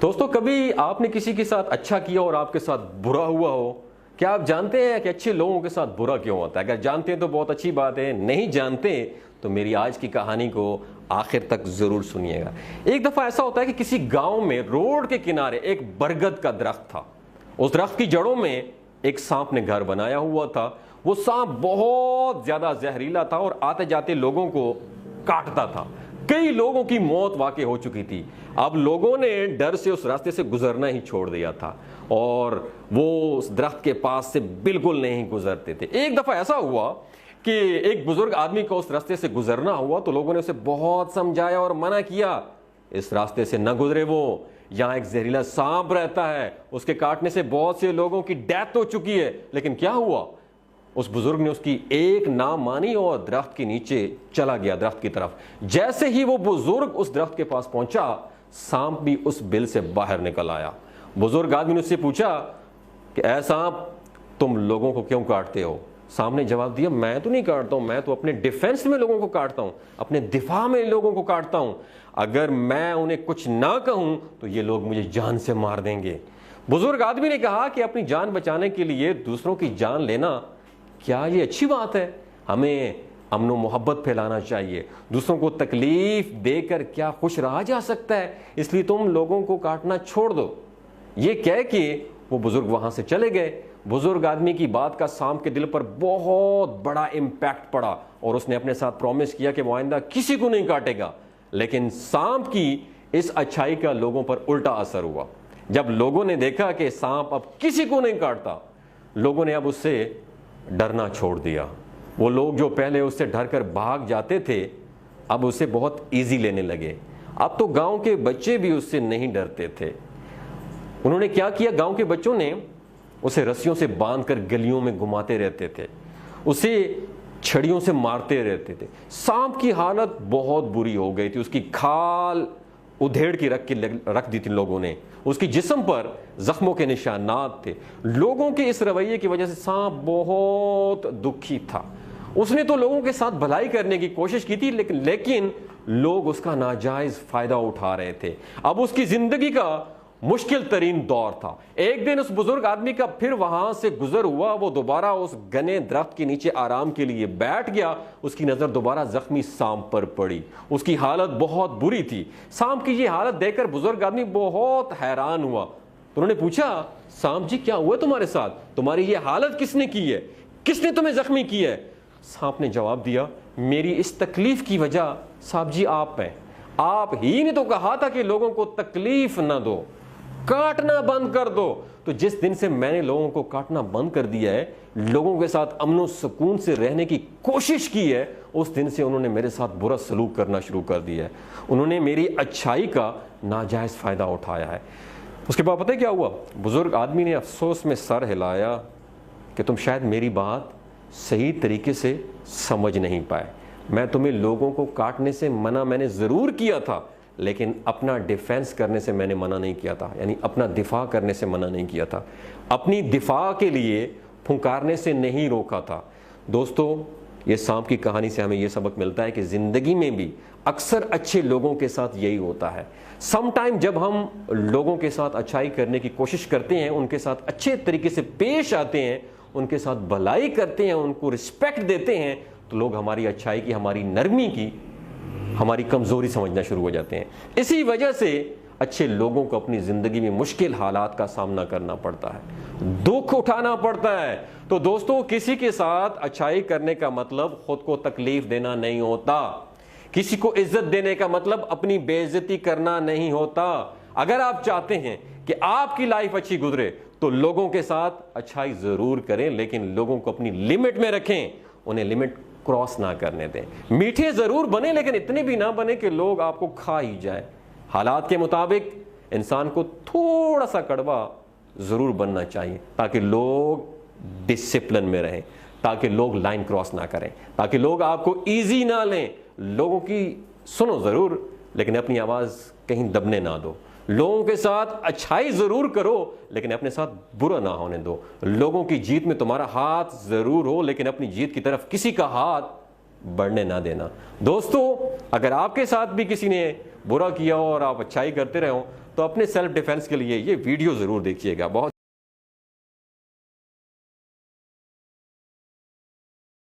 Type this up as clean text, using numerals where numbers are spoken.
दोस्तों, कभी आपने किसी के साथ अच्छा किया और आपके साथ बुरा हुआ हो? क्या आप जानते हैं कि अच्छे लोगों के साथ बुरा क्यों होता है? अगर जानते हैं तो बहुत अच्छी बात है, नहीं जानते तो मेरी आज की कहानी को आखिर तक जरूर सुनिएगा। एक दफा ऐसा होता है कि किसी गांव में रोड के किनारे एक बरगद का दरख्त था। उस दरख्त की जड़ों में एक सांप ने घर बनाया हुआ था। वो सांप बहुत ज्यादा जहरीला था और आते जाते लोगों को काटता था। कई लोगों की मौत वाकई हो चुकी थी। अब लोगों ने डर से उस रास्ते से गुजरना ही छोड़ दिया था और वो उस दरख्त के पास से बिल्कुल नहीं गुजरते थे। एक दफा ऐसा हुआ कि एक बुजुर्ग आदमी को उस रास्ते से गुजरना हुआ तो लोगों ने उसे बहुत समझाया और मना किया, इस रास्ते से न गुजरे, वो यहां एक जहरीला सांप रहता है, उसके काटने से बहुत से लोगों की डेथ हो चुकी है। लेकिन क्या हुआ, उस बुजुर्ग ने उसकी एक ना मानी और दरख्त के नीचे चला गया, दरख्त की तरफ। जैसे ही वो बुजुर्ग उस दरख्त के पास पहुंचा, सांप भी उस बिल से बाहर निकल आया। बुजुर्ग आदमी ने उससे पूछा कि ऐ सांप, तुम लोगों को क्यों काटते हो? सांप ने जवाब दिया, मैं तो नहीं काटता हूं, मैं तो अपने डिफेंस में लोगों को काटता हूं, अपने दिफा में लोगों को काटता हूं। अगर मैं उन्हें कुछ ना कहूं तो ये लोग मुझे जान से मार देंगे। बुजुर्ग आदमी ने कहा कि अपनी जान बचाने के लिए दूसरों की जान लेना क्या ये अच्छी बात है? हमें अमन व मोहब्बत फैलाना चाहिए। दूसरों को तकलीफ देकर क्या खुश रहा जा सकता है? इसलिए तुम लोगों को काटना छोड़ दो। ये कह के वो बुजुर्ग वहां से चले गए। बुजुर्ग आदमी की बात का सांप के दिल पर बहुत बड़ा इंपैक्ट पड़ा और उसने अपने साथ प्रॉमिस किया कि वो आइंदा किसी को नहीं काटेगा। लेकिन सांप की इस अच्छाई का लोगों पर उल्टा असर हुआ। जब लोगों ने देखा कि सांप अब किसी को नहीं काटता, लोगों ने अब उससे डरना छोड़ दिया। वो लोग जो पहले उससे डर कर भाग जाते थे, अब उसे बहुत इजी लेने लगे। अब तो गांव के बच्चे भी उससे नहीं डरते थे। उन्होंने क्या किया, गांव के बच्चों ने उसे रस्सियों से बांधकर गलियों में घुमाते रहते थे, उसे छड़ियों से मारते रहते थे। सांप की हालत बहुत बुरी हो गई थी। उसकी खाल उधेड़ के रख दी थी लोगों ने। उसकी जिस्म पर जख्मों के निशानात थे। लोगों के इस रवैये की वजह से सांप बहुत दुखी था। उसने तो लोगों के साथ भलाई करने की कोशिश की थी, लेकिन लोग उसका नाजायज फायदा उठा रहे थे। अब उसकी जिंदगी का मुश्किल तरीन दौर था। एक दिन उस बुजुर्ग आदमी का फिर वहां से गुजर हुआ। वो दोबारा उस घने दरख्त के नीचे आराम के लिए बैठ गया। उसकी नजर दोबारा जख्मी सांप पर पड़ी। उसकी हालत बहुत बुरी थी। सांप की ये हालत देखकर बुजुर्ग आदमी बहुत हैरान हुआ। उन्होंने पूछा, सांप जी, क्या हुआ तुम्हारे साथ? तुम्हारी ये हालत किसने की है? किसने तुम्हें जख्मी किया है? सांप ने जवाब दिया, मेरी इस तकलीफ की वजह साहब जी आप हैं। आप ही ने तो कहा था कि लोगों को तकलीफ ना दो, काटना बंद कर दो। तो जिस दिन से मैंने लोगों को काटना बंद कर दिया है, लोगों के साथ अमन सुकून से रहने की कोशिश की है, उस दिन से उन्होंने मेरे साथ बुरा सलूक करना शुरू कर दिया है। उन्होंने मेरी अच्छाई का नाजायज फायदा उठाया है। उसके बाद पता है क्या हुआ? बुजुर्ग आदमी ने अफसोस में सर हिलाया कि तुम शायद मेरी बात सही तरीके से समझ नहीं पाए। मैं तुम्हें लोगों को काटने से मना मैंने जरूर किया था, लेकिन अपना डिफेंस करने से मैंने मना नहीं किया था, यानी अपना दिफा करने से मना नहीं किया था, अपनी दिफा के लिए फुंकारने से नहीं रोका था। दोस्तों, ये सांप की कहानी से हमें यह सबक मिलता है कि जिंदगी में भी अक्सर अच्छे लोगों के साथ यही होता है। समटाइम जब हम लोगों के साथ अच्छाई करने की कोशिश करते हैं, उनके साथ अच्छे तरीके से पेश आते हैं, उनके साथ भलाई करते हैं, उनको रिस्पेक्ट देते हैं, तो लोग हमारी अच्छाई की, हमारी नरमी की, हमारी कमजोरी समझना शुरू हो जाते हैं। इसी वजह से अच्छे लोगों को अपनी जिंदगी में मुश्किल हालात का सामना करना पड़ता है, दुख उठाना पड़ता है। तो दोस्तों, किसी के साथ अच्छाई करने का मतलब खुद को तकलीफ देना नहीं होता। किसी को इज्जत देने का मतलब अपनी बेइज्जती करना नहीं होता। अगर आप चाहते हैं कि आपकी लाइफ अच्छी गुजरे तो लोगों के साथ अच्छाई जरूर करें, लेकिन लोगों को अपनी लिमिट में रखें, उन्हें लिमिट क्रॉस ना करने दें। मीठे जरूर बने, लेकिन इतने भी ना बने कि लोग आपको खा ही जाए। हालात के मुताबिक इंसान को थोड़ा सा कड़वा जरूर बनना चाहिए, ताकि लोग डिसिप्लिन में रहें, ताकि लोग लाइन क्रॉस ना करें, ताकि लोग आपको इजी ना लें। लोगों की सुनो जरूर, लेकिन अपनी आवाज कहीं दबने ना दो। लोगों के साथ अच्छाई जरूर करो, लेकिन अपने साथ बुरा ना होने दो। लोगों की जीत में तुम्हारा हाथ जरूर हो, लेकिन अपनी जीत की तरफ किसी का हाथ बढ़ने ना देना। दोस्तों, अगर आपके साथ भी किसी ने बुरा किया हो और आप अच्छाई करते रहे हो, तो अपने सेल्फ डिफेंस के लिए ये वीडियो ज़रूर देखिएगा। बहुत